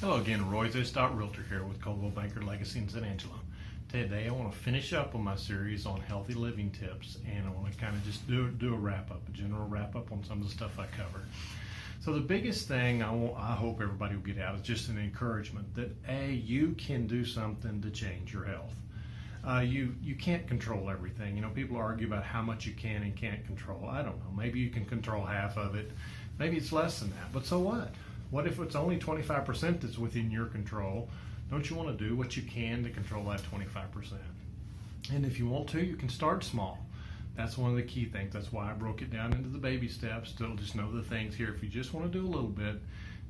Hello again, Roy.RealEstate here with Coldwell Banker Legacy in San Angelo. Today I want to finish up on my series on healthy living tips, and I want to kind of just do a wrap-up, a general wrap-up on some of the stuff I covered. So the biggest thing I hope everybody will get out is just an encouragement that you can do something to change your health. You can't control everything. You know, people argue about how much you can and can't control. I don't know. Maybe you can control half of it. Maybe it's less than that. But so what? What if it's only 25% that's within your control? Don't you want to do what you can to control that 25%? And if you want to, you can start small. That's one of the key things. That's why I broke it down into the baby steps. Still just know the things here. If you just want to do a little bit,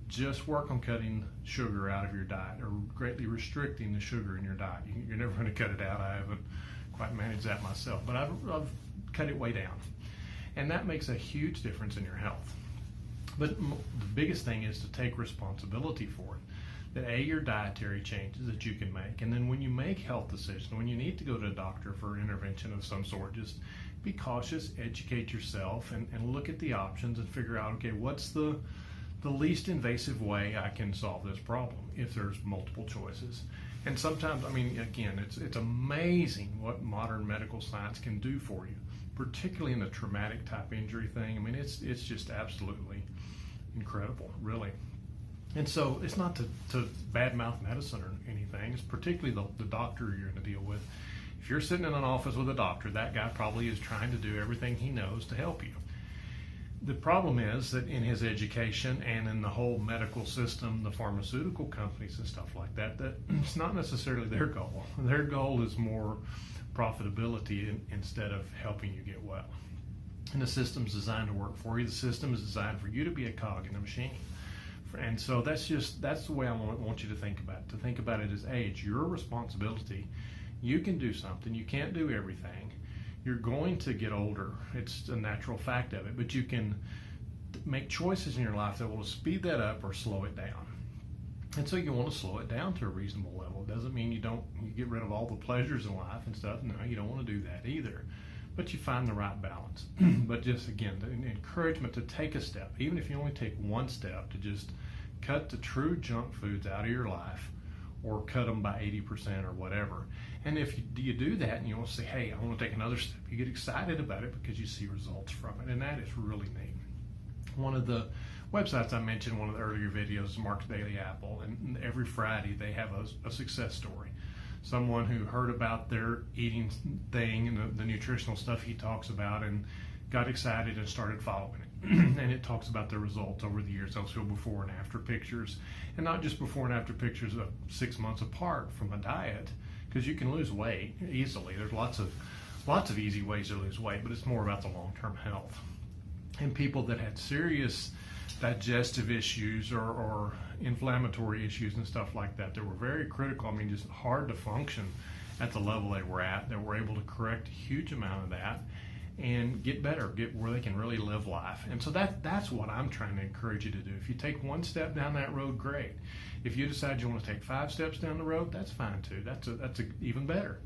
just work on cutting sugar out of your diet or greatly restricting the sugar in your diet. You're never going to cut it out. I haven't quite managed that myself, but I've cut it way down. And that makes a huge difference in your health. But the biggest thing is to take responsibility for it. That your dietary changes that you can make, and then when you make health decisions, when you need to go to a doctor for intervention of some sort, just be cautious, educate yourself, and look at the options and figure out, okay, what's the least invasive way I can solve this problem if there's multiple choices. And sometimes, I mean, again, it's amazing what modern medical science can do for you, particularly in a traumatic type injury thing. I mean, it's just absolutely incredible, really. And so it's not to badmouth medicine or anything. It's particularly the doctor you're going to deal with. If you're sitting in an office with a doctor, that guy probably is trying to do everything he knows to help you. The problem is that in his education and in the whole medical system, the pharmaceutical companies and stuff like that, that it's not necessarily their goal. Their goal is more profitability instead of helping you get well. And the system's designed to work for you. The system is designed for you to be a cog in the machine. And so that's the way I want you to think about it. To think about it as, it's your responsibility. You can do something. You can't do everything. You're going to get older. It's a natural fact of it. But you can make choices in your life that will speed that up or slow it down. And so you want to slow it down to a reasonable level. It doesn't mean you get rid of all the pleasures in life and stuff. No, you don't want to do that either. But you find the right balance. But just again, the encouragement to take a step, even if you only take one step, to just cut the true junk foods out of your life, or cut them by 80% or whatever. And if you do that and you want to say, hey, I want to take another step, you get excited about it because you see results from it, and that is really neat. One of the websites I mentioned in one of the earlier videos is Mark's Daily Apple, and every Friday they have a success story. Someone who heard about their eating thing and the nutritional stuff he talks about and got excited and started following it. And it talks about their results over the years. They'll show before and after pictures, and not just before and after pictures of 6 months apart from a diet, because you can lose weight easily. There's lots of easy ways to lose weight, but it's more about the long-term health. And people that had serious digestive issues or inflammatory issues and stuff like that were very critical. I mean, just hard to function at the level they were at. They were able to correct a huge amount of that and get better, get where they can really live life. And so that's what I'm trying to encourage you to do. If you take one step down that road, great. If you decide you want to take 5 steps down the road, that's fine too. That's even better.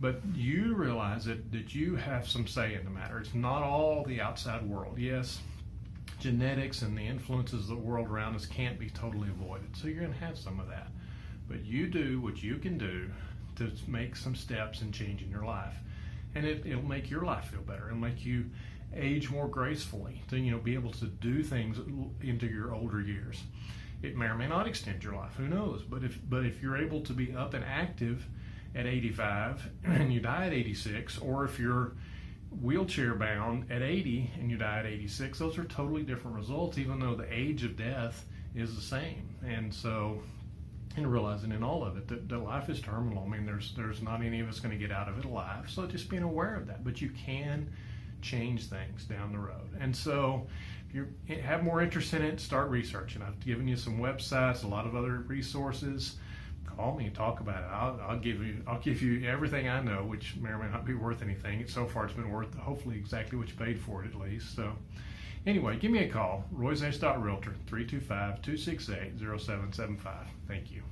But you realize that you have some say in the matter. It's not all the outside world. Yes, genetics and the influences of the world around us can't be totally avoided. So you're going to have some of that. But you do what you can do to make some steps and change in your life. And it'll make your life feel better. It'll make you age more gracefully, to be able to do things into your older years. It may or may not extend your life. Who knows? But if you're able to be up and active at 85 and you die at 86, or if you're wheelchair bound at 80 and you die at 86, those are totally different results, even though the age of death is the same. And so, and realizing in all of it that life is terminal. I mean, there's not any of us going to get out of it alive. So just being aware of that. But you can change things down the road. And so if you have more interest in it, start researching. I've given you some websites, a lot of other resources. Call me and talk about it. I'll give you everything I know, which may or may not be worth anything. So far it's been worth hopefully exactly what you paid for it at least. So anyway, give me a call, Roy.RealEstate, 325-268-0775. Thank you.